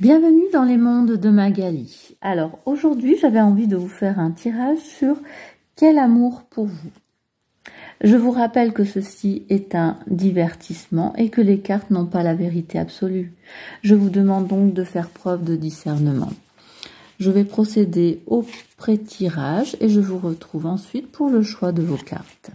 Bienvenue dans les mondes de Magali. Alors aujourd'hui j'avais envie de vous faire un tirage sur quel amour pour vous. Je vous rappelle que ceci est un divertissement et que les cartes n'ont pas la vérité absolue. Je vous demande donc de faire preuve de discernement. Je vais procéder au pré-tirage et je vous retrouve ensuite pour le choix de vos cartes.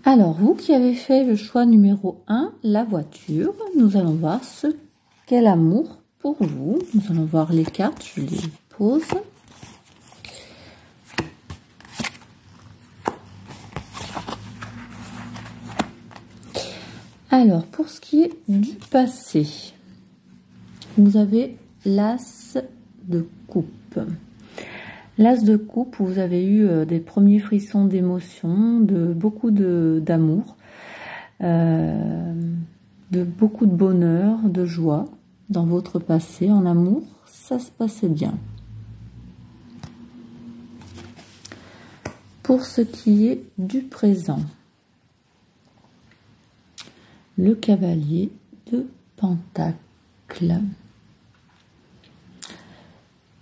Alors, vous qui avez fait le choix numéro 1, la voiture, nous allons voir quel amour pour vous. Nous allons voir les cartes, je les pose. Alors, pour ce qui est du passé, vous avez l'As de coupe. L'As de coupe, vous avez eu des premiers frissons d'émotion, beaucoup d'amour, de beaucoup de bonheur, de joie dans votre passé. En amour, ça se passait bien. Pour ce qui est du présent, le cavalier de Pentacle.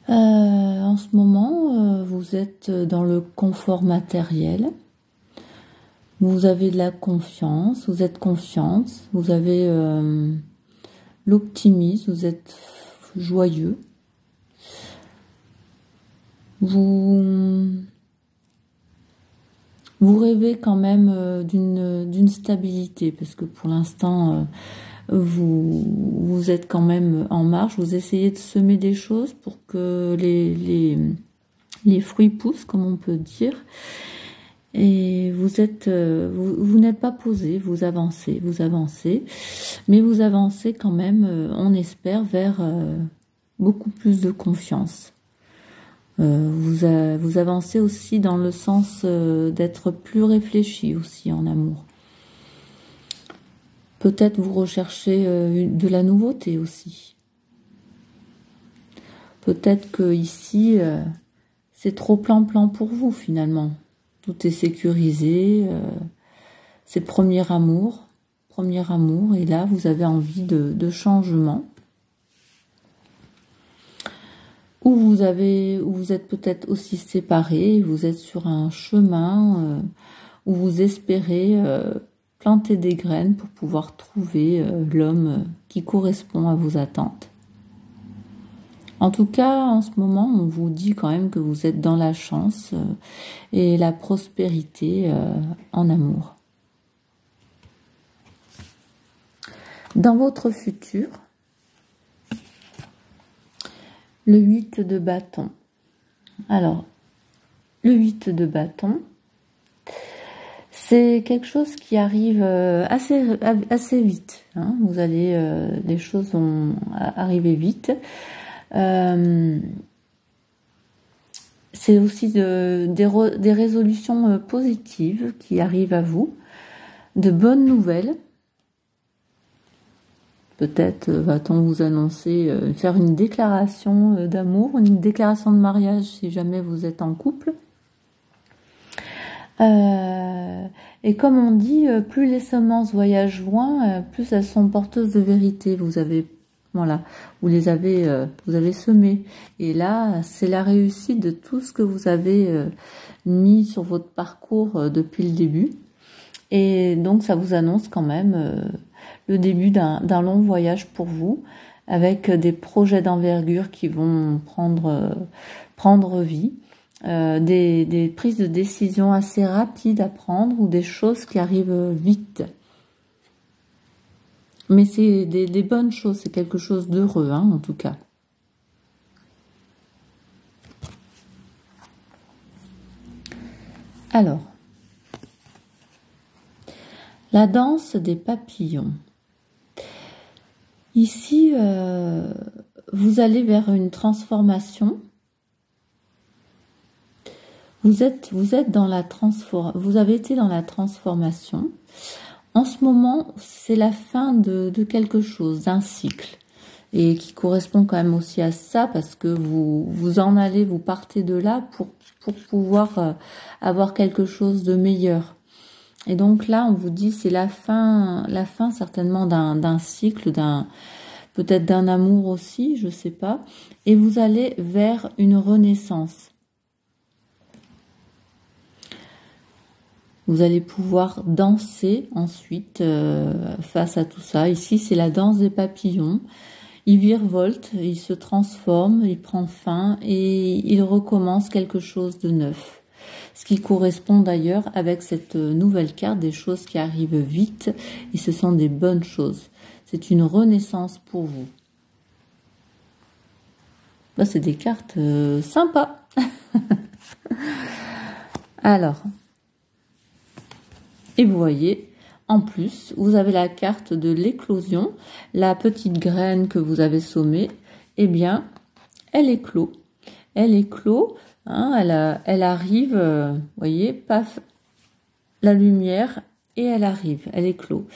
En ce moment, vous êtes dans le confort matériel. Vous avez de la confiance, vous êtes confiante, vous avez l'optimisme, vous êtes joyeux. Vous rêvez quand même d'une stabilité, parce que pour l'instant, vous êtes quand même en marche, vous essayez de semer des choses pour que les fruits poussent, comme on peut dire, et vous n'êtes pas posé, vous avancez, mais vous avancez quand même, on espère, vers beaucoup plus de confiance. Vous avancez aussi dans le sens d'être plus réfléchi aussi en amour. Peut-être vous recherchez de la nouveauté aussi. Peut-être que ici, c'est trop plan pour vous finalement. Tout est sécurisé. C'est le premier amour. Et là, vous avez envie de changement. Ou vous êtes peut-être aussi séparés. Vous êtes sur un chemin où vous espérez planter des graines pour pouvoir trouver l'homme qui correspond à vos attentes. En tout cas, en ce moment, on vous dit quand même que vous êtes dans la chance et la prospérité en amour. Dans votre futur, le 8 de bâton. Alors, le 8 de bâton, c'est quelque chose qui arrive assez vite. Hein. Vous allez, les choses vont arriver vite. C'est aussi des résolutions positives qui arrivent à vous, de bonnes nouvelles. Peut-être va-t-on vous annoncer, faire une déclaration d'amour, une déclaration de mariage si jamais vous êtes en couple. Et comme on dit, plus les semences voyagent loin, plus elles sont porteuses de vérité. Vous avez semé. Et là, c'est la réussite de tout ce que vous avez mis sur votre parcours depuis le début. Et donc, ça vous annonce quand même le début d'un long voyage pour vous, avec des projets d'envergure qui vont prendre vie. Des prises de décision assez rapides à prendre ou des choses qui arrivent vite. Mais c'est des bonnes choses, c'est quelque chose d'heureux, hein, en tout cas. Alors, la danse des papillons. Ici, vous allez vers une transformation. Vous avez été dans la transformation. En ce moment, c'est la fin de quelque chose, d'un cycle. Et qui correspond quand même aussi à ça, parce que vous partez de là pour pouvoir avoir quelque chose de meilleur. Et donc là, on vous dit, c'est la fin certainement d'un cycle, peut-être d'un amour aussi, je sais pas. Et vous allez vers une renaissance. Vous allez pouvoir danser ensuite face à tout ça. Ici, c'est la danse des papillons. Il virevolte, il se transforme, il prend fin et il recommence quelque chose de neuf. Ce qui correspond d'ailleurs avec cette nouvelle carte, des choses qui arrivent vite et ce sont des bonnes choses. C'est une renaissance pour vous. Là, c'est des cartes sympas. Alors, et vous voyez, en plus, vous avez la carte de l'éclosion, la petite graine que vous avez semée, eh bien, elle éclot. Elle éclot, hein, elle arrive, vous voyez, paf, la lumière, et elle arrive, elle éclot.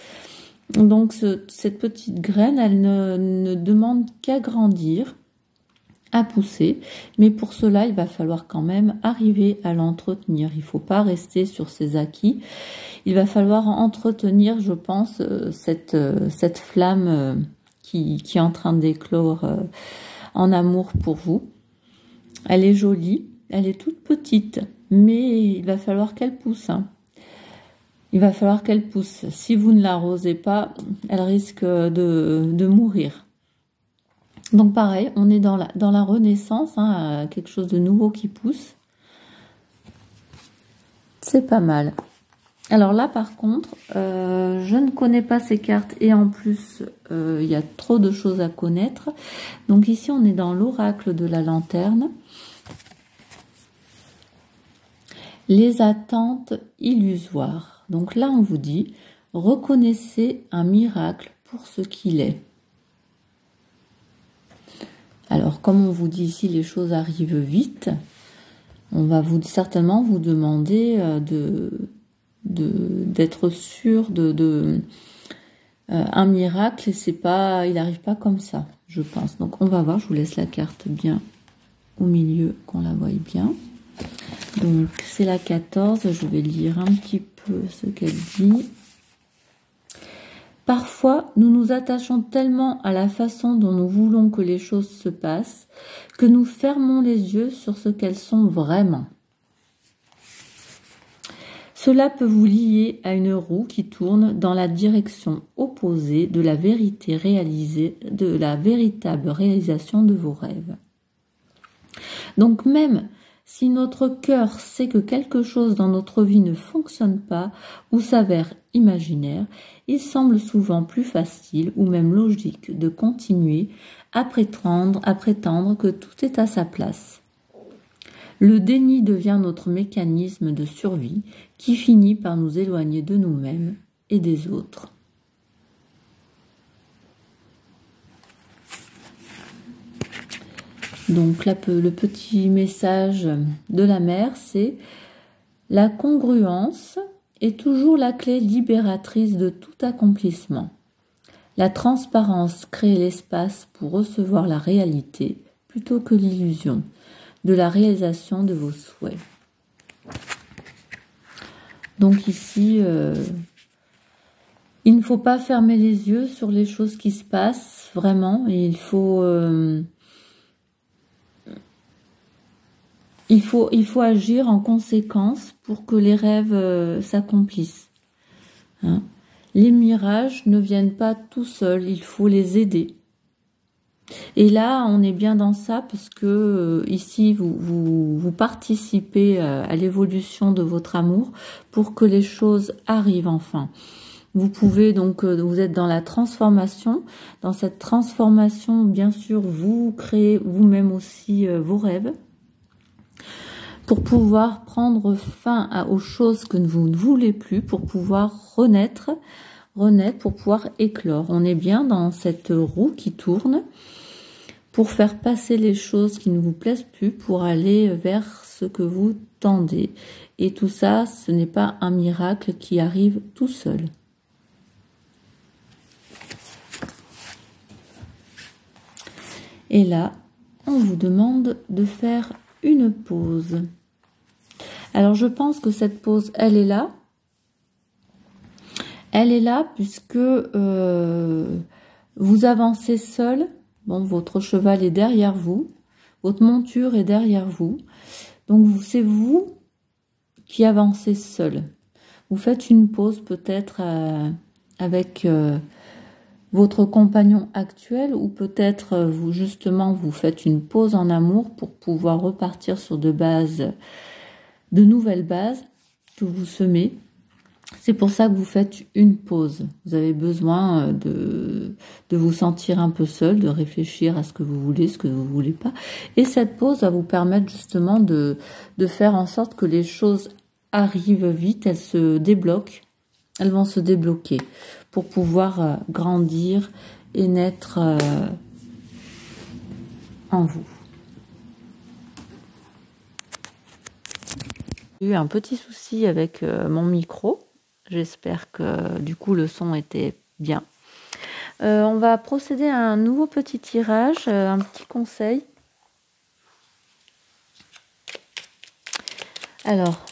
Donc, cette petite graine, elle ne demande qu'à grandir, à pousser, mais pour cela, il va falloir quand même arriver à l'entretenir. Il ne faut pas rester sur ses acquis. Il va falloir entretenir, je pense, cette flamme qui est en train d'éclore en amour pour vous. Elle est jolie, elle est toute petite, mais il va falloir qu'elle pousse. Hein. Il va falloir qu'elle pousse. Si vous ne l'arrosez pas, elle risque de mourir. Donc pareil, on est dans la renaissance, hein, quelque chose de nouveau qui pousse. C'est pas mal. Alors là, par contre, je ne connais pas ces cartes et en plus, il y a trop de choses à connaître. Donc ici, on est dans l'oracle de la lanterne. Les attentes illusoires. Donc là, on vous dit, reconnaissez un miracle pour ce qu'il est. Alors, comme on vous dit ici, les choses arrivent vite. On va certainement vous demander d'être sûr un miracle. Il n'arrive pas comme ça, je pense. Donc, on va voir. Je vous laisse la carte bien au milieu, qu'on la voie bien. Donc, c'est la 14. Je vais lire un petit peu ce qu'elle dit. Parfois, nous nous attachons tellement à la façon dont nous voulons que les choses se passent que nous fermons les yeux sur ce qu'elles sont vraiment. Cela peut vous lier à une roue qui tourne dans la direction opposée de la véritable réalisation de vos rêves. Donc même si notre cœur sait que quelque chose dans notre vie ne fonctionne pas ou s'avère imaginaire, il semble souvent plus facile ou même logique de continuer à prétendre que tout est à sa place. Le déni devient notre mécanisme de survie qui finit par nous éloigner de nous-mêmes et des autres. Donc là, le petit message de la mère, c'est la congruence est toujours la clé libératrice de tout accomplissement. La transparence crée l'espace pour recevoir la réalité plutôt que l'illusion de la réalisation de vos souhaits. Donc ici, il ne faut pas fermer les yeux sur les choses qui se passent, vraiment. Et il faut agir en conséquence pour que les rêves s'accomplissent. Hein? Les mirages ne viennent pas tout seuls, il faut les aider. Et là, on est bien dans ça parce que ici, vous participez à l'évolution de votre amour pour que les choses arrivent enfin. Vous pouvez donc, vous êtes dans la transformation. Dans cette transformation, bien sûr, vous créez vous-même aussi vos rêves. pour pouvoir prendre fin aux choses que vous ne voulez plus, pour pouvoir renaître, pour pouvoir éclore. On est bien dans cette roue qui tourne pour faire passer les choses qui ne vous plaisent plus, pour aller vers ce que vous tendez. Et tout ça, ce n'est pas un miracle qui arrive tout seul. Et là, on vous demande de faire une pause. Alors, je pense que cette pause, elle est là. Elle est là puisque vous avancez seul. Bon, votre cheval est derrière vous. Votre monture est derrière vous. Donc, c'est vous qui avancez seul. Vous faites une pause peut-être avec votre compagnon actuel, ou peut-être vous justement vous faites une pause en amour pour pouvoir repartir sur de nouvelles bases que vous semez. C'est pour ça que vous faites une pause. Vous avez besoin de vous sentir un peu seul, de réfléchir à ce que vous voulez, ce que vous voulez pas. Et cette pause va vous permettre justement de faire en sorte que les choses arrivent vite, elles se débloquent, elles vont se débloquer pour pouvoir grandir et naître en vous. J'ai eu un petit souci avec mon micro. J'espère que du coup le son était bien. On va procéder à un nouveau petit tirage, un petit conseil. Alors,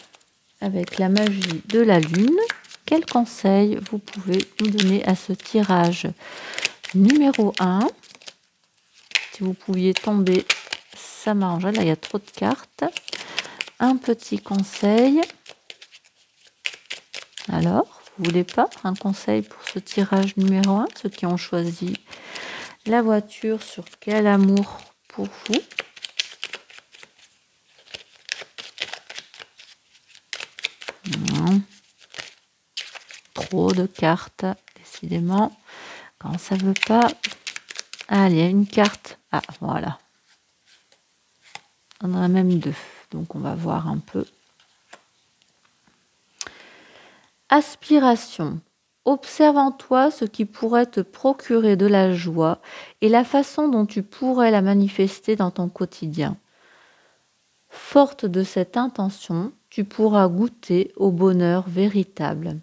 avec la magie de la lune, quel conseil vous pouvez nous donner à ce tirage numéro 1? Si vous pouviez tomber, ça m'arrangerait. Là, il y a trop de cartes. Un petit conseil. Alors, vous voulez pas un conseil pour ce tirage numéro 1, ceux qui ont choisi la voiture, sur quel amour pour vous? Non. Trop de cartes, décidément. Quand ça veut pas... Allez, il y a une carte. Ah, voilà. On en a même deux. Donc, on va voir un peu. Aspiration. Observe en toi ce qui pourrait te procurer de la joie et la façon dont tu pourrais la manifester dans ton quotidien. Forte de cette intention, tu pourras goûter au bonheur véritable.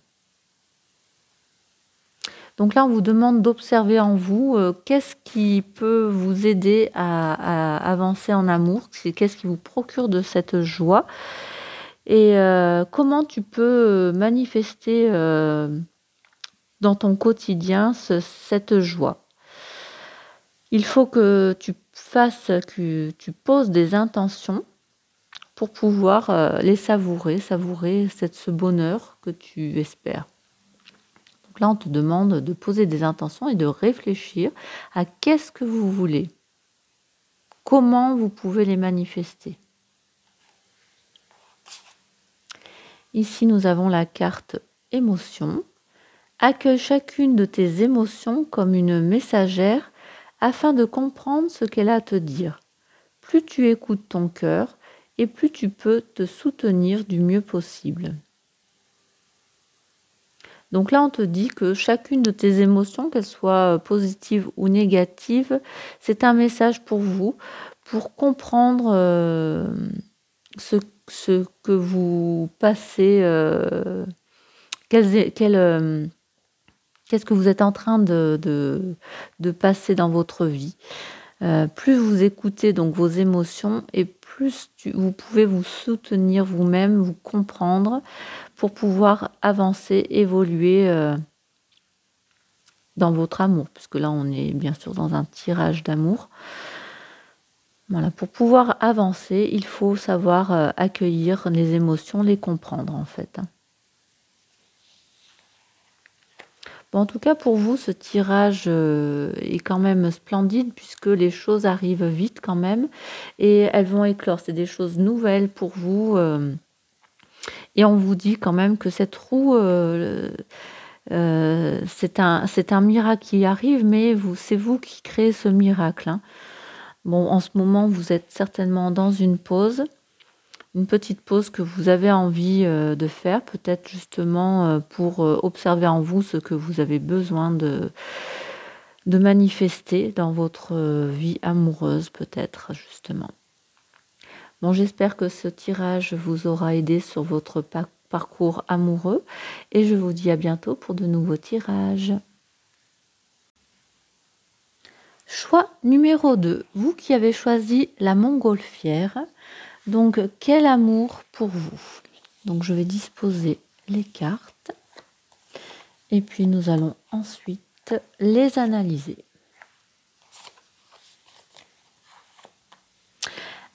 Donc là, on vous demande d'observer en vous qu'est-ce qui peut vous aider à avancer en amour, qu'est-ce qui vous procure de cette joie. Et comment tu peux manifester dans ton quotidien cette joie. Il faut que tu poses des intentions pour pouvoir les savourer ce bonheur que tu espères. Donc là, on te demande de poser des intentions et de réfléchir à qu'est-ce que vous voulez. Comment vous pouvez les manifester. Ici, nous avons la carte émotion. Accueille chacune de tes émotions comme une messagère afin de comprendre ce qu'elle a à te dire. Plus tu écoutes ton cœur et plus tu peux te soutenir du mieux possible. Donc là, on te dit que chacune de tes émotions, qu'elles soient positives ou négatives, c'est un message pour vous, pour comprendre ce que vous passez, qu'est-ce que vous êtes en train de passer dans votre vie. Plus vous écoutez donc vos émotions et plus vous pouvez vous soutenir vous-même, vous comprendre pour pouvoir avancer, évoluer dans votre amour. Puisque là, on est bien sûr dans un tirage d'amour. Voilà, pour pouvoir avancer, il faut savoir accueillir les émotions, les comprendre en fait. Bon, en tout cas, pour vous, ce tirage est quand même splendide puisque les choses arrivent vite quand même et elles vont éclore. C'est des choses nouvelles pour vous et on vous dit quand même que cette roue, c'est un miracle qui arrive, mais c'est vous qui créez ce miracle. Hein. Bon, en ce moment, vous êtes certainement dans une pause. une petite pause que vous avez envie de faire, peut-être justement pour observer en vous ce que vous avez besoin de manifester dans votre vie amoureuse, peut-être justement. Bon, j'espère que ce tirage vous aura aidé sur votre parcours amoureux et je vous dis à bientôt pour de nouveaux tirages. Choix numéro 2, vous qui avez choisi la montgolfière. Donc, quel amour pour vous? Donc, je vais disposer les cartes et puis nous allons ensuite les analyser.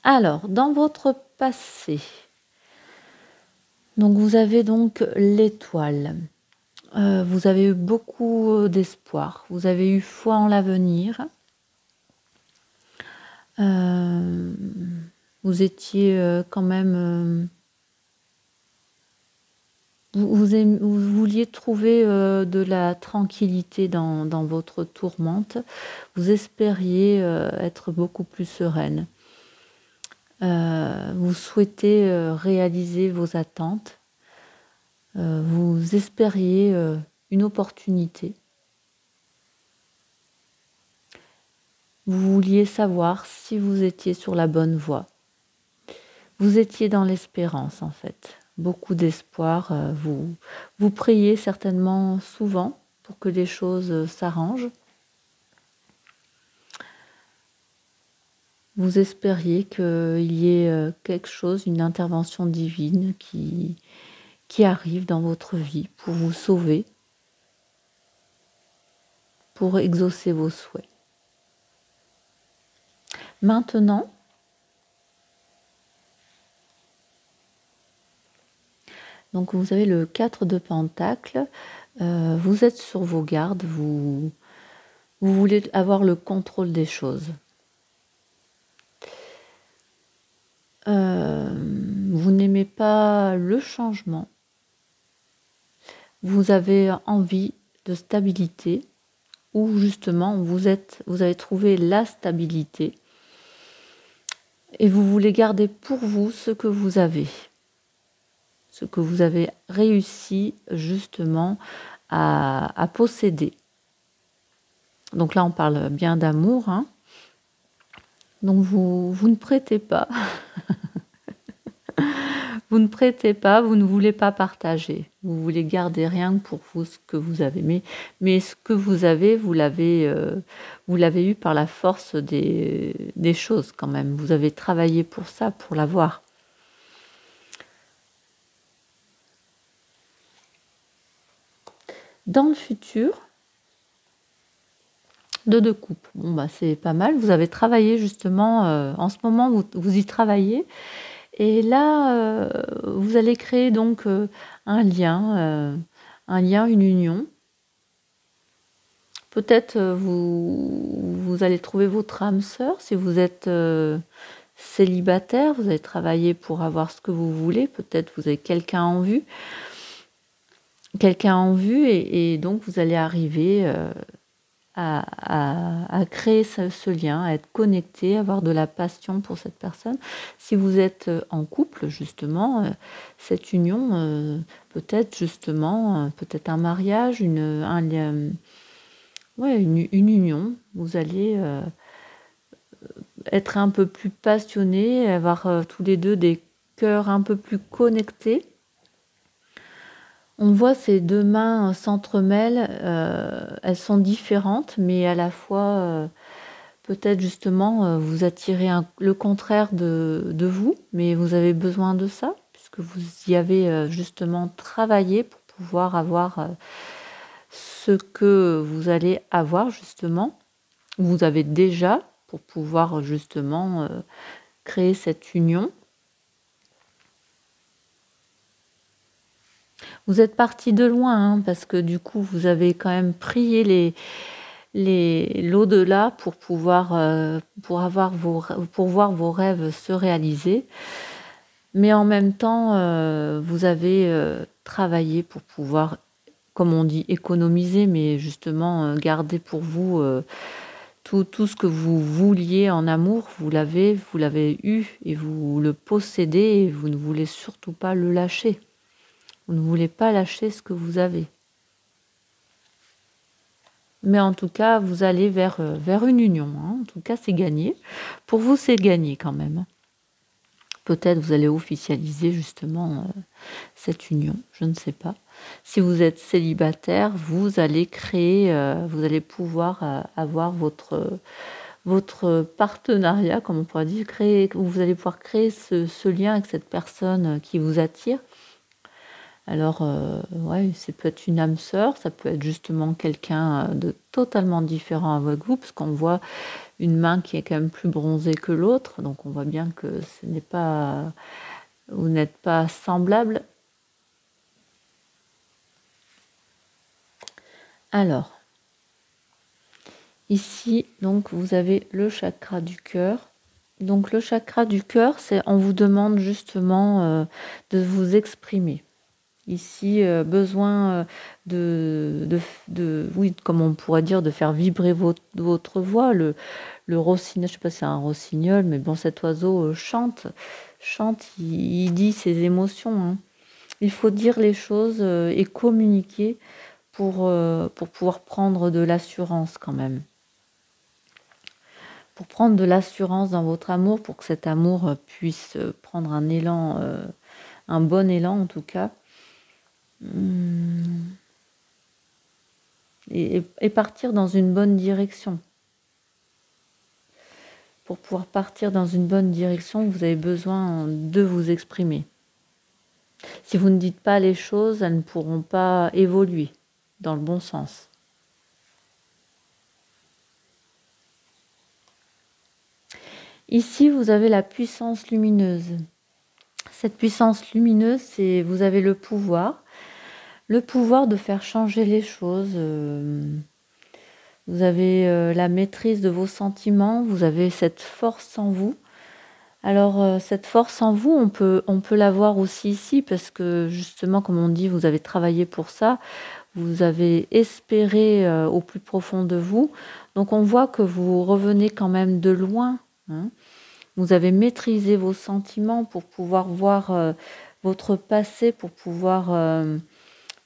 Alors, dans votre passé, donc vous avez donc l'étoile. Vous avez eu beaucoup d'espoir. Vous avez eu foi en l'avenir. Vous étiez quand même... vous vouliez trouver de la tranquillité dans votre tourmente. Vous espériez être beaucoup plus sereine. Vous souhaitez réaliser vos attentes. Vous espériez une opportunité. Vous vouliez savoir si vous étiez sur la bonne voie. Vous étiez dans l'espérance en fait. Beaucoup d'espoir. Vous priez certainement souvent pour que les choses s'arrangent. Vous espériez qu'il y ait quelque chose, une intervention divine qui arrive dans votre vie pour vous sauver, pour exaucer vos souhaits. Maintenant, donc vous avez le 4 de Pentacles, vous êtes sur vos gardes, vous voulez avoir le contrôle des choses. Vous n'aimez pas le changement. Vous avez envie de stabilité ou justement vous avez trouvé la stabilité et vous voulez garder pour vous ce que vous avez réussi justement à posséder. Donc là on parle bien d'amour, hein. Donc vous ne prêtez pas. Vous ne prêtez pas, vous ne voulez pas partager. Vous voulez garder rien que pour vous, ce que vous avez. Mais ce que vous avez, vous l'avez eu par la force des choses quand même. Vous avez travaillé pour ça, pour l'avoir. Dans le futur, de coupe. Bon, bah, c'est pas mal. Vous avez travaillé justement, en ce moment, vous y travaillez. Et là, vous allez créer donc un lien, une union. Peut-être vous allez trouver votre âme sœur si vous êtes célibataire. Vous allez travailler pour avoir ce que vous voulez. Peut-être vous avez quelqu'un en vue. Et donc vous allez arriver à créer ce lien, à être connecté, avoir de la passion pour cette personne. Si vous êtes en couple, justement, cette union, peut-être justement, peut-être un mariage, une union. Vous allez être un peu plus passionnés, avoir tous les deux des cœurs un peu plus connectés. On voit ces deux mains s'entremêlent, elles sont différentes, mais à la fois, peut-être justement, vous attirez le contraire de vous, mais vous avez besoin de ça, puisque vous y avez justement travaillé pour pouvoir avoir ce que vous allez avoir justement, vous avez déjà, pour pouvoir justement créer cette union. Vous êtes parti de loin, hein, parce que du coup, vous avez quand même prié l'au-delà pour pouvoir voir vos rêves se réaliser. Mais en même temps, vous avez travaillé pour pouvoir, comme on dit, économiser, mais justement garder pour vous tout ce que vous vouliez en amour, vous l'avez eu et vous le possédez et vous ne voulez surtout pas le lâcher. Vous ne voulez pas lâcher ce que vous avez. Mais en tout cas, vous allez vers une union. Hein. En tout cas, c'est gagné. Pour vous, c'est gagné quand même. Peut-être vous allez officialiser justement cette union, je ne sais pas. Si vous êtes célibataire, vous allez créer, vous allez pouvoir avoir votre partenariat, comme on pourrait dire, vous allez pouvoir créer ce lien avec cette personne qui vous attire. Alors, ouais, ça peut être une âme sœur, ça peut être justement quelqu'un de totalement différent avec vous, parce qu'on voit une main qui est quand même plus bronzée que l'autre, donc on voit bien que vous n'êtes pas semblables. Alors, ici, donc, vous avez le chakra du cœur. Donc, le chakra du cœur, on vous demande justement de vous exprimer. Ici, besoin oui, comme on pourrait dire, de faire vibrer votre voix. Le rossignol, je ne sais pas si c'est un rossignol, mais bon, cet oiseau chante, il dit ses émotions. Hein. Il faut dire les choses et communiquer pour pouvoir prendre de l'assurance quand même. Pour prendre de l'assurance dans votre amour, pour que cet amour puisse prendre un élan, un bon élan en tout cas. Et partir dans une bonne direction. Pour pouvoir partir dans une bonne direction, vous avez besoin de vous exprimer. Si vous ne dites pas les choses, elles ne pourront pas évoluer dans le bon sens. Ici, vous avez la puissance lumineuse. Cette puissance lumineuse, vous avez le pouvoir de faire changer les choses. Vous avez la maîtrise de vos sentiments, vous avez cette force en vous. Alors, cette force en vous, on peut l'avoir aussi ici, parce que justement, comme on dit, vous avez travaillé pour ça, vous avez espéré au plus profond de vous. Donc, on voit que vous revenez quand même de loin. Hein. Vous avez maîtrisé vos sentiments pour pouvoir voir votre passé, pour pouvoir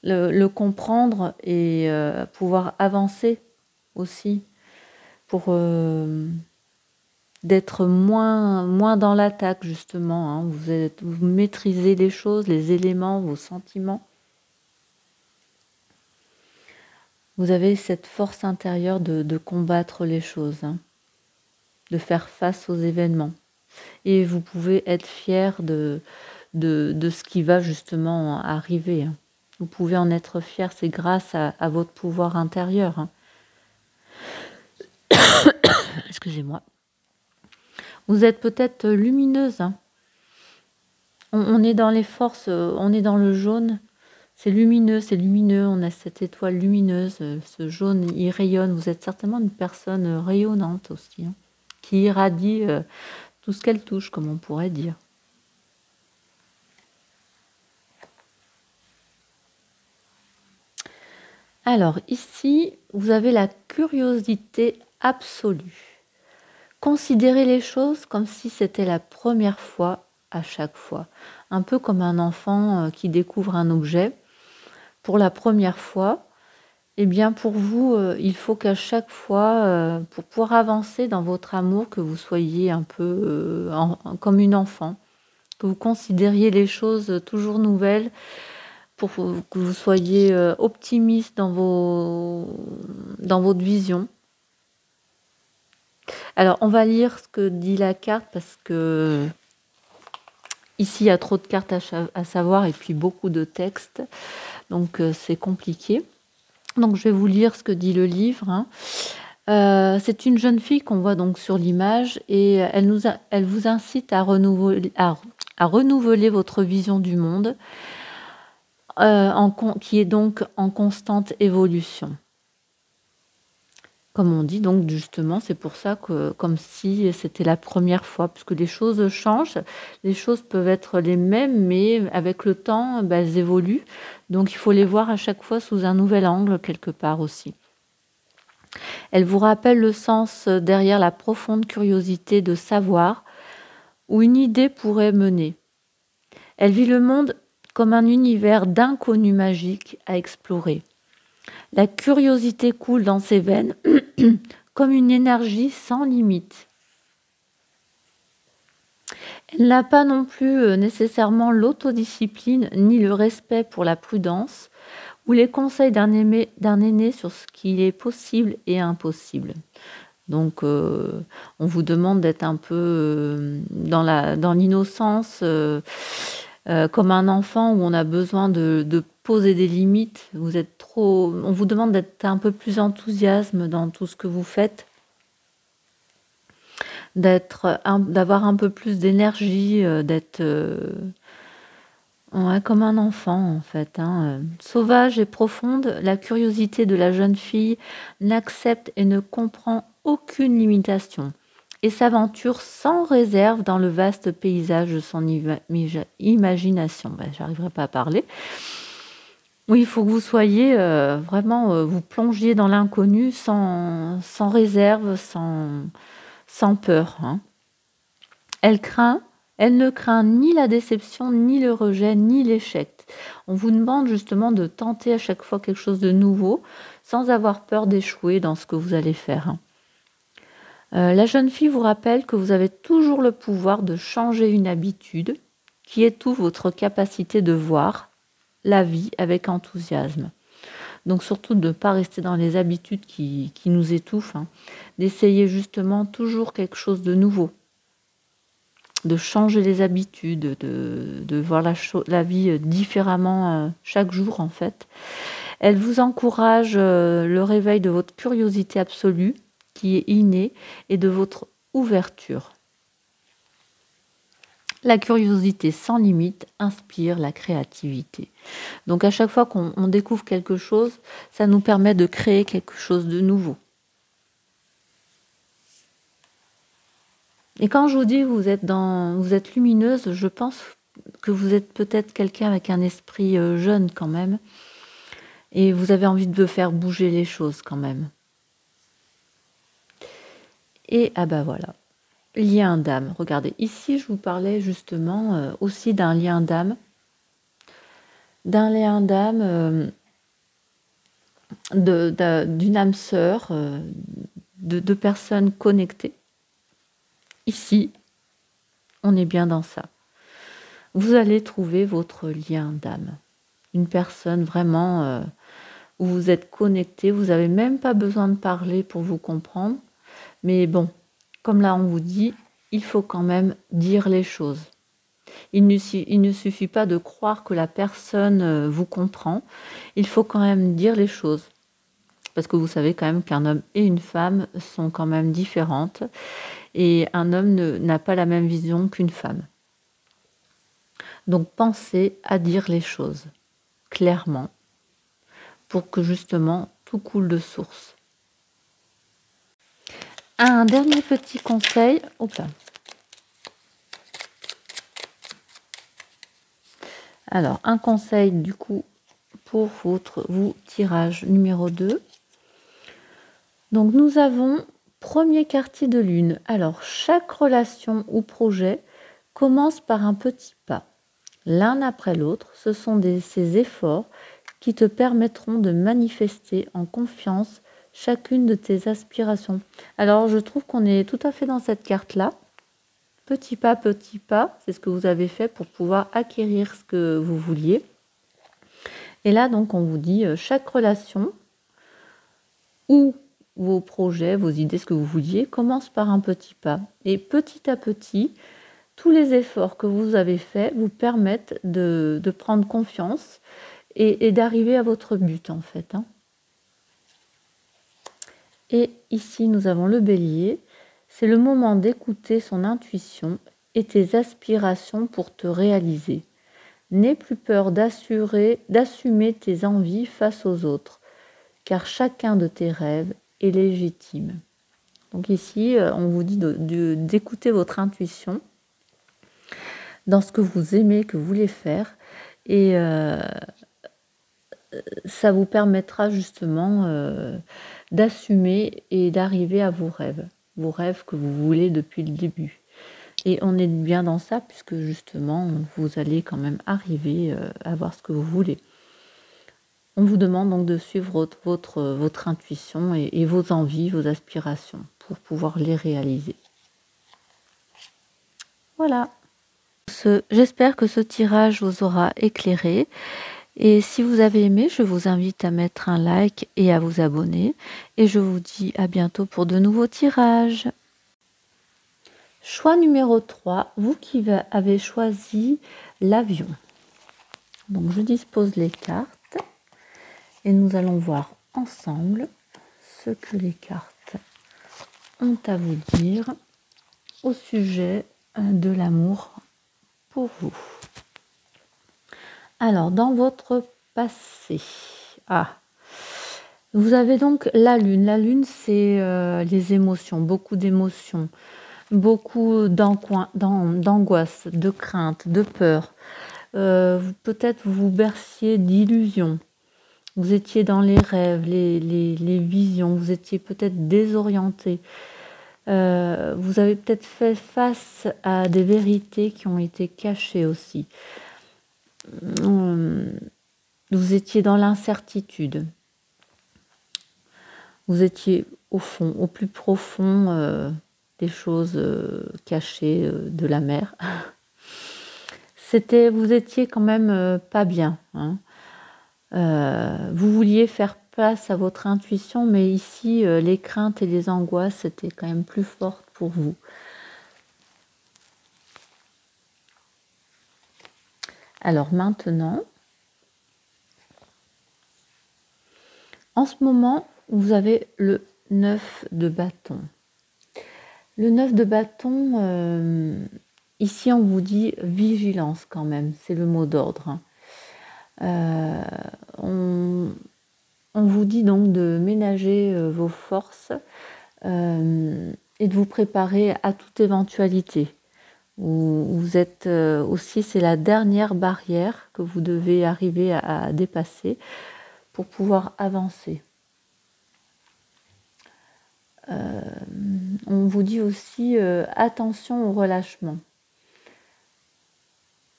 le comprendre et pouvoir avancer aussi, pour d'être moins dans l'attaque justement. Hein. Vous maîtrisez les choses, les éléments, vos sentiments. Vous avez cette force intérieure de combattre les choses, hein, de faire face aux événements. Et vous pouvez être fier de ce qui va justement arriver. Hein. Vous pouvez en être fier, c'est grâce à votre pouvoir intérieur. Hein. Excusez-moi. Vous êtes peut-être lumineuse. Hein. On est dans les forces, on est dans le jaune. C'est lumineux, on a cette étoile lumineuse, ce jaune, il rayonne. Vous êtes certainement une personne rayonnante aussi, hein, qui irradie tout ce qu'elle touche, comme on pourrait dire. Alors ici, vous avez la curiosité absolue. Considérez les choses comme si c'était la première fois à chaque fois. Un peu comme un enfant qui découvre un objet pour la première fois. Eh bien pour vous, il faut qu'à chaque fois, pour pouvoir avancer dans votre amour, que vous soyez un peu comme une enfant, que vous considériez les choses toujours nouvelles, pour que vous soyez optimiste dans votre vision. Alors, on va lire ce que dit la carte, parce que ici, il y a trop de cartes à savoir et puis beaucoup de textes, donc c'est compliqué. Donc, je vais vous lire ce que dit le livre. Hein. C'est une jeune fille qu'on voit donc sur l'image, et elle vous incite à renouveler votre vision du monde, qui est donc en constante évolution. Comme on dit, donc justement, c'est pour ça que, comme si c'était la première fois, puisque les choses changent, les choses peuvent être les mêmes, mais avec le temps, elles évoluent. Donc il faut les voir à chaque fois sous un nouvel angle, quelque part aussi. Elle vous rappelle le sens derrière la profonde curiosité de savoir où une idée pourrait mener. Elle vit le monde comme un univers d'inconnus magiques à explorer. La curiosité coule dans ses veines comme une énergie sans limite. Elle n'a pas non plus nécessairement l'autodiscipline ni le respect pour la prudence ou les conseils d'un aîné sur ce qui est possible et impossible. Donc, on vous demande d'être un peu dans l'innocence, comme un enfant où on a besoin de poser des limites. On vous demande d'être un peu plus enthousiaste dans tout ce que vous faites, d'avoir un peu plus d'énergie, d'être comme un enfant en fait. Sauvage et profonde, la curiosité de la jeune fille n'accepte et ne comprend aucune limitation et s'aventure sans réserve dans le vaste paysage de son imagination. J'arriverai pas à parler. Oui, il faut que vous soyez vraiment, vous plongiez dans l'inconnu sans réserve, sans peur. Elle ne craint ni la déception, ni le rejet, ni l'échec. On vous demande justement de tenter à chaque fois quelque chose de nouveau, sans avoir peur d'échouer dans ce que vous allez faire. La jeune fille vous rappelle que vous avez toujours le pouvoir de changer une habitude, qui étouffe votre capacité de voir la vie avec enthousiasme. Donc surtout de ne pas rester dans les habitudes qui nous étouffent, d'essayer justement toujours quelque chose de nouveau, de changer les habitudes, de voir la vie différemment chaque jour en fait. Elle vous encourage le réveil de votre curiosité absolue qui est innée et de votre ouverture. La curiosité sans limite inspire la créativité. Donc à chaque fois qu'on découvre quelque chose, ça nous permet de créer quelque chose de nouveau. Et quand je vous dis que vous êtes lumineuse, je pense que vous êtes peut-être quelqu'un avec un esprit jeune quand même. Et vous avez envie de faire bouger les choses quand même. Et voilà. Lien d'âme. Regardez, ici je vous parlais justement aussi d'un lien d'âme. D'une âme sœur, de personnes connectées. Ici, on est bien dans ça. Vous allez trouver votre lien d'âme. Une personne vraiment où vous êtes connecté, vous n'avez même pas besoin de parler pour vous comprendre. Mais bon, comme là on vous dit, il faut quand même dire les choses. Il ne suffit pas de croire que la personne vous comprend, il faut quand même dire les choses. Parce que vous savez quand même qu'un homme et une femme sont quand même différentes. Et un homme n'a pas la même vision qu'une femme. Donc pensez à dire les choses clairement pour que justement tout coule de source. Un dernier petit conseil. Alors, un conseil du coup pour vous tirage numéro 2. Donc nous avons premier quartier de lune. Alors, chaque relation ou projet commence par un petit pas. L'un après l'autre, ce sont ces efforts qui te permettront de manifester en confiance chacune de tes aspirations. Alors, je trouve qu'on est tout à fait dans cette carte-là. Petit pas, c'est ce que vous avez fait pour pouvoir acquérir ce que vous vouliez. Et là, donc, on vous dit, chaque relation ou vos projets, vos idées, ce que vous vouliez, commence par un petit pas. Et petit à petit, tous les efforts que vous avez faits vous permettent de prendre confiance et d'arriver à votre but, en fait. Et ici, nous avons le bélier. C'est le moment d'écouter son intuition et tes aspirations pour te réaliser. N'aie plus peur d'assumer tes envies face aux autres, car chacun de tes rêves est légitime. Donc ici, on vous dit d'écouter votre intuition dans ce que vous aimez, que vous voulez faire. Et ça vous permettra justement d'assumer et d'arriver à vos rêves que vous voulez depuis le début. Et on est bien dans ça, puisque justement, vous allez quand même arriver à voir ce que vous voulez. On vous demande donc de suivre votre intuition et vos envies, vos aspirations, pour pouvoir les réaliser. Voilà. J'espère que ce tirage vous aura éclairé. Et si vous avez aimé, je vous invite à mettre un like et à vous abonner. Et je vous dis à bientôt pour de nouveaux tirages. Choix numéro 3, vous qui avez choisi l'avion. Donc je dispose les cartes et nous allons voir ensemble ce que les cartes ont à vous dire au sujet de l'amour pour vous. Alors, dans votre passé, vous avez donc la lune. La lune, c'est les émotions, beaucoup d'émotions, beaucoup d'angoisse, de crainte, de peur. Peut-être vous berciez d'illusions. Vous étiez dans les rêves, les visions. Vous étiez peut-être désorienté. Vous avez peut-être fait face à des vérités qui ont été cachées aussi. Vous étiez dans l'incertitude. Vous étiez au fond, au plus profond des choses cachées de la mer. Vous étiez quand même pas bien. Hein. Vous vouliez faire place à votre intuition, mais ici, les craintes et les angoisses étaient quand même plus fortes pour vous. Alors maintenant, en ce moment, vous avez le 9 de bâton. Le 9 de bâton, ici on vous dit vigilance quand même, c'est le mot d'ordre. On vous dit donc de ménager vos forces et de vous préparer à toute éventualité. Vous êtes aussi, c'est la dernière barrière que vous devez arriver à dépasser pour pouvoir avancer. On vous dit aussi attention au relâchement.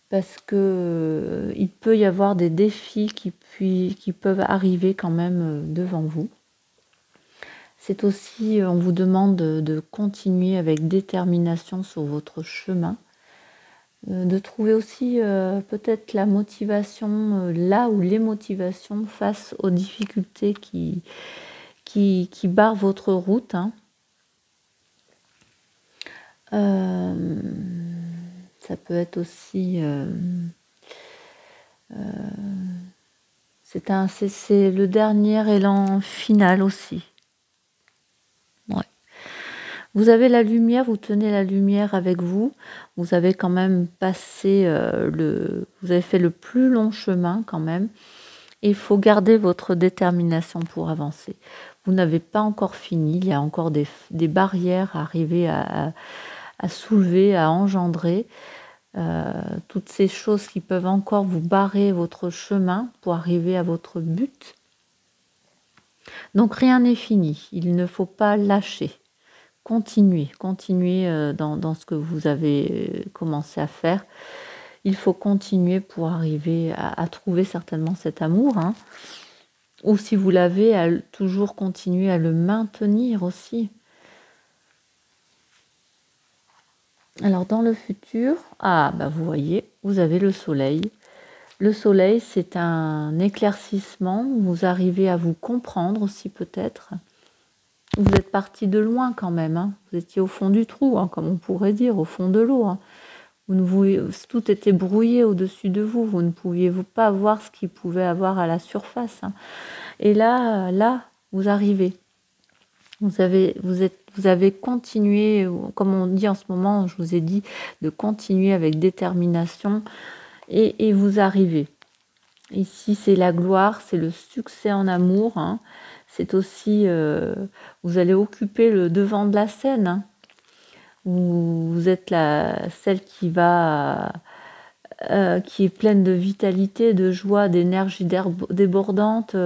Parce que il peut y avoir des défis qui peuvent arriver quand même devant vous. C'est aussi, on vous demande de continuer avec détermination sur votre chemin, de trouver aussi peut-être la motivation là où les motivations face aux difficultés qui barrent votre route. Hein. Ça peut être aussi... c'est le dernier élan final aussi. Ouais. Vous avez la lumière, vous tenez la lumière avec vous. Vous avez quand même passé vous avez fait le plus long chemin quand même. Et il faut garder votre détermination pour avancer. Vous n'avez pas encore fini. Il y a encore des barrières à arriver à soulever, à engendrer. Toutes ces choses qui peuvent encore vous barrer votre chemin pour arriver à votre but. Donc rien n'est fini, il ne faut pas lâcher. Continuez dans ce que vous avez commencé à faire. Il faut continuer pour arriver à trouver certainement cet amour. Hein. Ou si vous l'avez, à toujours continuer à le maintenir aussi. Alors dans le futur, vous voyez, vous avez le soleil. Le soleil, c'est un éclaircissement, vous arrivez à vous comprendre aussi peut-être. Vous êtes parti de loin quand même, hein. Vous étiez au fond du trou, hein, comme on pourrait dire, au fond de l'eau. Hein. Tout était brouillé au-dessus de vous, vous ne pouviez pas voir ce qu'il pouvait avoir à la surface. Hein. Et là, vous arrivez. Vous avez continué, comme on dit en ce moment, je vous ai dit, de continuer avec détermination et vous arrivez. Ici, c'est la gloire, c'est le succès en amour. Hein. C'est aussi, vous allez occuper le devant de la scène. Hein. Vous êtes celle qui va qui est pleine de vitalité, de joie, d'énergie débordante.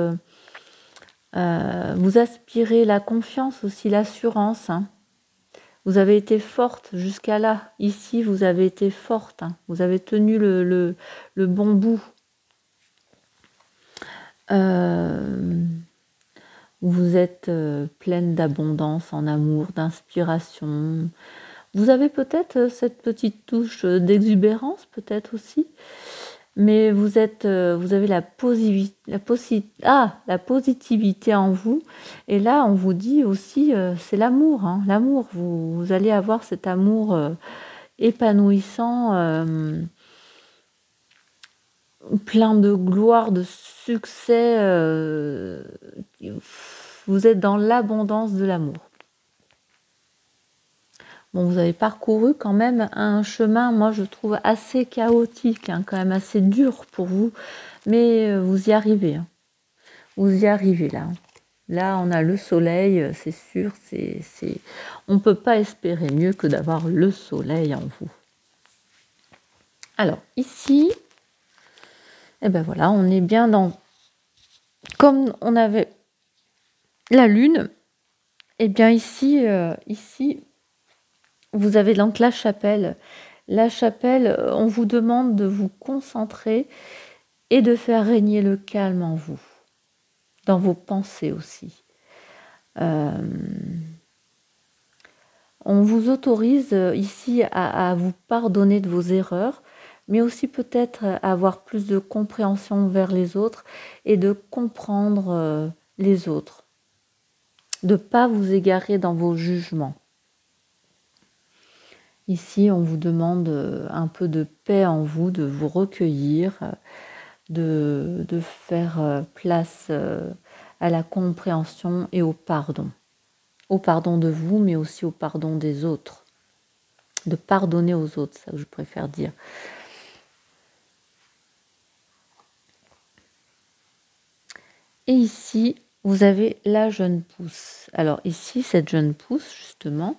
Vous aspirez la confiance aussi, l'assurance. Hein. Vous avez été forte jusqu'à là. Ici, vous avez été forte. Hein. Vous avez tenu le bon bout. Vous êtes pleine d'abondance en amour, d'inspiration. Vous avez peut-être cette petite touche d'exubérance, peut-être aussi. Mais vous avez la positivité en vous. Et là, on vous dit aussi, c'est l'amour. Hein, l'amour, vous allez avoir cet amour épanouissant, plein de gloire, de succès. Vous êtes dans l'abondance de l'amour. Bon, vous avez parcouru quand même un chemin, moi je trouve assez chaotique, hein, quand même assez dur pour vous, mais vous y arrivez. Hein. Vous y arrivez là. Là, on a le soleil, c'est sûr. On ne peut pas espérer mieux que d'avoir le soleil en vous. Alors, ici, eh ben voilà, on est bien dans... Comme on avait la lune, eh bien ici, vous avez donc la chapelle. La chapelle, on vous demande de vous concentrer et de faire régner le calme en vous, dans vos pensées aussi. On vous autorise ici à vous pardonner de vos erreurs, mais aussi peut-être à avoir plus de compréhension vers les autres et de comprendre les autres. De ne pas vous égarer dans vos jugements. Ici, on vous demande un peu de paix en vous, de vous recueillir, de faire place à la compréhension et au pardon. Au pardon de vous, mais aussi au pardon des autres. De pardonner aux autres, c'est ça que je préfère dire. Et ici, vous avez la jeune pousse. Alors ici, cette jeune pousse, justement,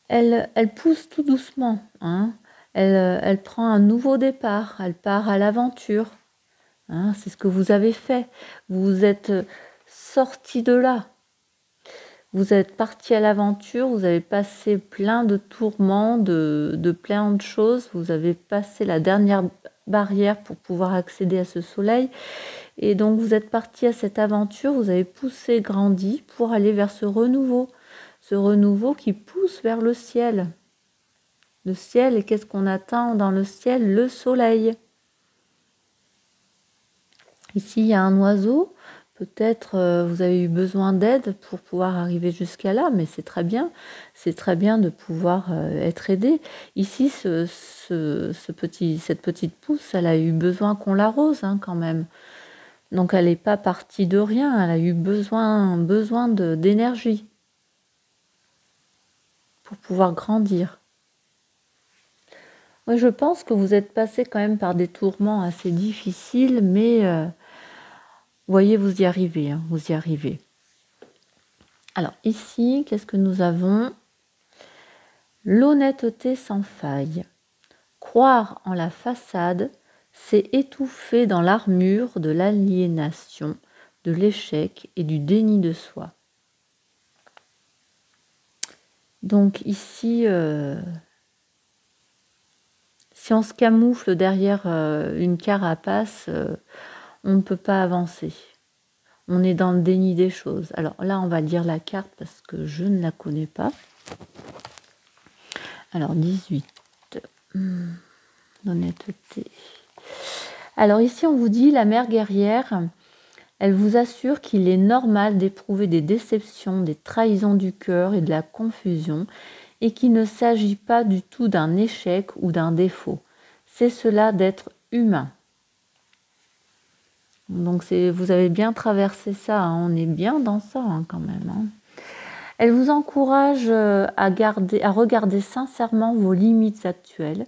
elle pousse tout doucement. Hein. Elle prend un nouveau départ. Elle part à l'aventure. Hein, c'est ce que vous avez fait. Vous êtes sorti de là. Vous êtes parti à l'aventure. Vous avez passé plein de tourments, de plein de choses. Vous avez passé la dernière barrière pour pouvoir accéder à ce soleil. Et donc, vous êtes parti à cette aventure. Vous avez poussé, grandi pour aller vers ce renouveau. Ce renouveau qui pousse vers le ciel. Le ciel, et qu'est-ce qu'on attend dans le ciel? Le soleil. Ici, il y a un oiseau. Peut-être vous avez eu besoin d'aide pour pouvoir arriver jusqu'à là, mais c'est très bien. C'est très bien de pouvoir être aidé. Ici, cette petite pousse, elle a eu besoin qu'on l'arrose hein, quand même. Donc, elle n'est pas partie de rien. Elle a eu besoin d'énergie pour pouvoir grandir. Oui, je pense que vous êtes passé quand même par des tourments assez difficiles, mais vous voyez, vous y arrivez. Hein, vous y arrivez. Alors ici, qu'est-ce que nous avons? L'honnêteté sans faille. Croire en la façade, c'est étouffer dans l'armure de l'aliénation, de l'échec et du déni de soi. Donc ici, si on se camoufle derrière une carapace, on ne peut pas avancer. On est dans le déni des choses. Alors là, on va lire la carte parce que je ne la connais pas. Alors 18. L'honnêteté. Alors ici, on vous dit, la mère guerrière, elle vous assure qu'il est normal d'éprouver des déceptions, des trahisons du cœur et de la confusion, et qu'il ne s'agit pas du tout d'un échec ou d'un défaut. C'est cela d'être humain. Donc vous avez bien traversé ça, hein. On est bien dans ça hein, quand même. Hein. Elle vous encourage à regarder sincèrement vos limites actuelles.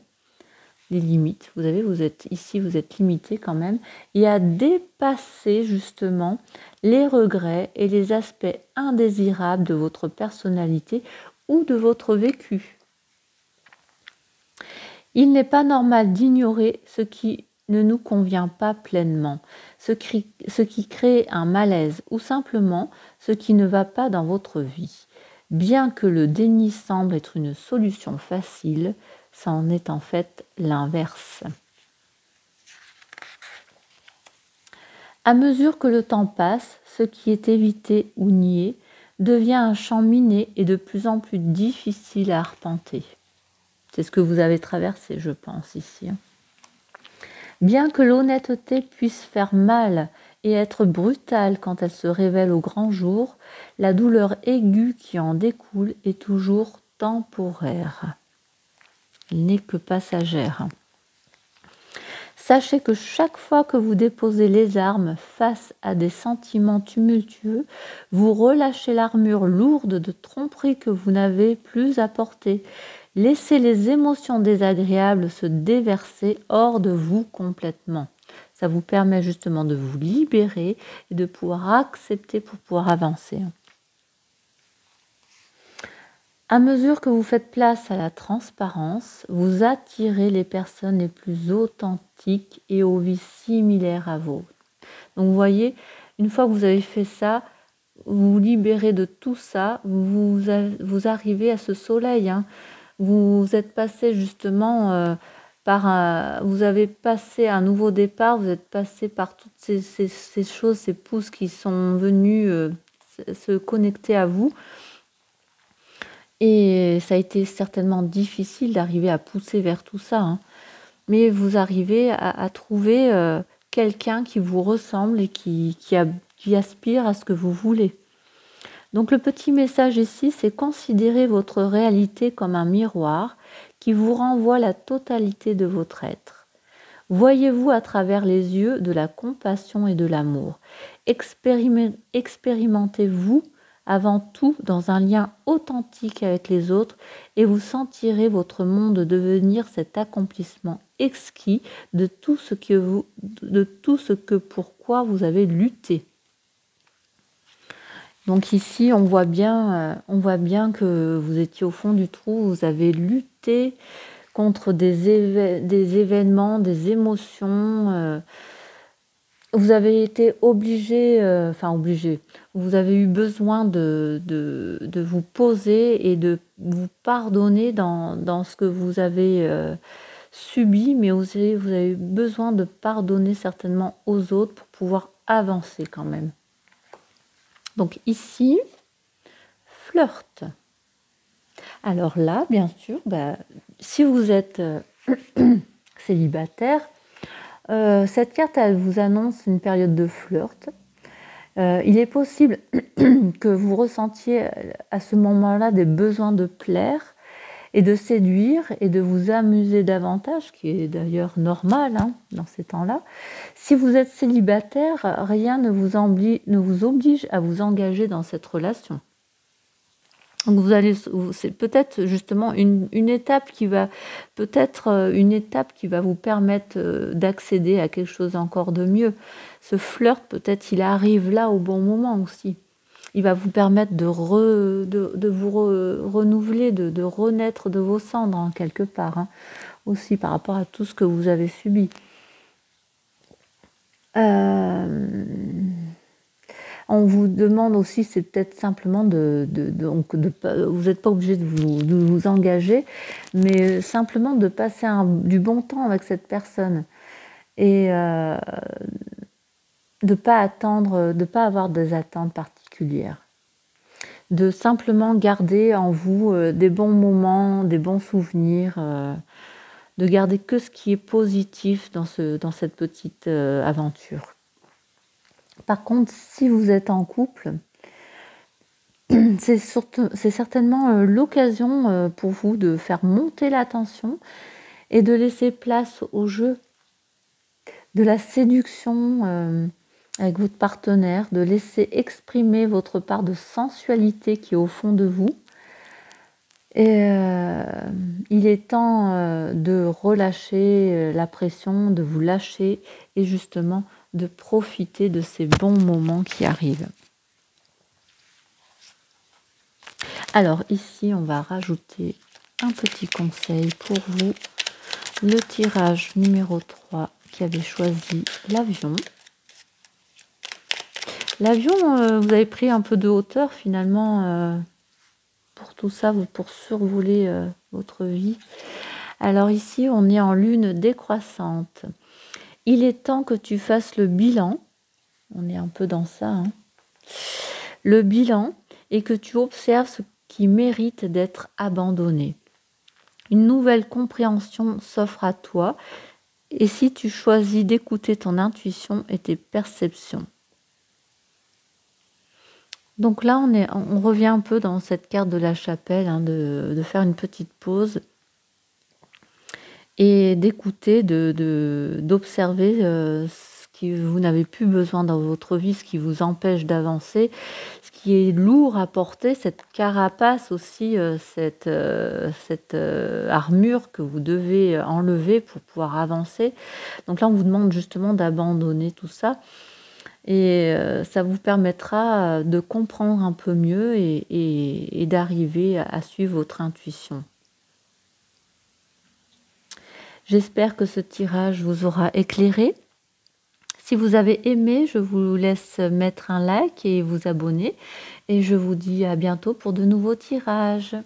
Les limites, vous êtes ici, vous êtes limité quand même, et à dépasser justement les regrets et les aspects indésirables de votre personnalité ou de votre vécu. Il n'est pas normal d'ignorer ce qui ne nous convient pas pleinement, ce qui crée un malaise ou simplement ce qui ne va pas dans votre vie. Bien que le déni semble être une solution facile, ça en est en fait l'inverse. À mesure que le temps passe, ce qui est évité ou nié devient un champ miné et de plus en plus difficile à arpenter. C'est ce que vous avez traversé, je pense, ici. Bien que l'honnêteté puisse faire mal et être brutale quand elle se révèle au grand jour, la douleur aiguë qui en découle est toujours temporaire. Elle n'est que passagère. Sachez que chaque fois que vous déposez les armes face à des sentiments tumultueux, vous relâchez l'armure lourde de tromperie que vous n'avez plus à porter. Laissez les émotions désagréables se déverser hors de vous complètement. Ça vous permet justement de vous libérer et de pouvoir accepter pour pouvoir avancer. À mesure que vous faites place à la transparence, vous attirez les personnes les plus authentiques et aux vies similaires à vous. Donc vous voyez, une fois que vous avez fait ça, vous vous libérez de tout ça, vous arrivez à ce soleil. Vous êtes passé justement vous avez passé un nouveau départ, vous êtes passé par toutes ces choses, ces pousses qui sont venues se connecter à vous. Et ça a été certainement difficile d'arriver à pousser vers tout ça. Mais vous arrivez à trouver quelqu'un qui vous ressemble et qui aspire à ce que vous voulez. Donc le petit message ici, c'est considérer votre réalité comme un miroir qui vous renvoie la totalité de votre être. Voyez-vous à travers les yeux de la compassion et de l'amour. Expérimentez-vous avant tout dans un lien authentique avec les autres et vous sentirez votre monde devenir cet accomplissement exquis de tout ce que pourquoi vous avez lutté. Donc ici, on voit bien que vous étiez au fond du trou, vous avez lutté contre des événements, des émotions. Vous avez été obligé, vous avez eu besoin de vous poser et de vous pardonner dans ce que vous avez subi, mais aussi vous avez eu besoin de pardonner certainement aux autres pour pouvoir avancer quand même. Donc ici, flirt. Alors là, bien sûr, si vous êtes célibataire, cette carte, elle vous annonce une période de flirt. Il est possible que vous ressentiez à ce moment-là des besoins de plaire et de séduire et de vous amuser davantage, ce qui est d'ailleurs normal dans ces temps-là. Si vous êtes célibataire, rien ne vous oblige à vous engager dans cette relation. Donc c'est peut-être justement une étape qui va vous permettre d'accéder à quelque chose encore de mieux. Ce flirt, peut-être, il arrive là au bon moment aussi. Il va vous permettre de vous renouveler, de renaître de vos cendres, quelque part, aussi par rapport à tout ce que vous avez subi. On vous demande aussi, c'est peut-être simplement vous n'êtes pas obligé de vous engager, mais simplement de passer du bon temps avec cette personne et de pas avoir des attentes particulières, de simplement garder en vous des bons moments, des bons souvenirs, de garder que ce qui est positif dans cette petite aventure. Par contre, si vous êtes en couple, c'est certainement l'occasion pour vous de faire monter la tension et de laisser place au jeu, de la séduction avec votre partenaire, de laisser exprimer votre part de sensualité qui est au fond de vous. Et il est temps de relâcher la pression, de vous lâcher et justement de profiter de ces bons moments qui arrivent. Alors ici, on va rajouter un petit conseil pour vous le tirage numéro 3 qui avait choisi l'avion. L'avion, vous avez pris un peu de hauteur finalement pour tout ça, pour survoler votre vie. Alors ici, on est en lune décroissante. Il est temps que tu fasses le bilan. On est un peu dans ça. Hein. Le bilan et que tu observes ce qui mérite d'être abandonné. Une nouvelle compréhension s'offre à toi. Et si tu choisis d'écouter ton intuition et tes perceptions. Donc là, on revient un peu dans cette carte de la chapelle, hein, de faire une petite pause et d'écouter, d'observer ce que vous n'avez plus besoin dans votre vie, ce qui vous empêche d'avancer, ce qui est lourd à porter, cette carapace aussi, cette armure que vous devez enlever pour pouvoir avancer. Donc là, on vous demande justement d'abandonner tout ça. Et ça vous permettra de comprendre un peu mieux et d'arriver à suivre votre intuition. J'espère que ce tirage vous aura éclairé. Si vous avez aimé, je vous laisse mettre un like et vous abonner. Et je vous dis à bientôt pour de nouveaux tirages.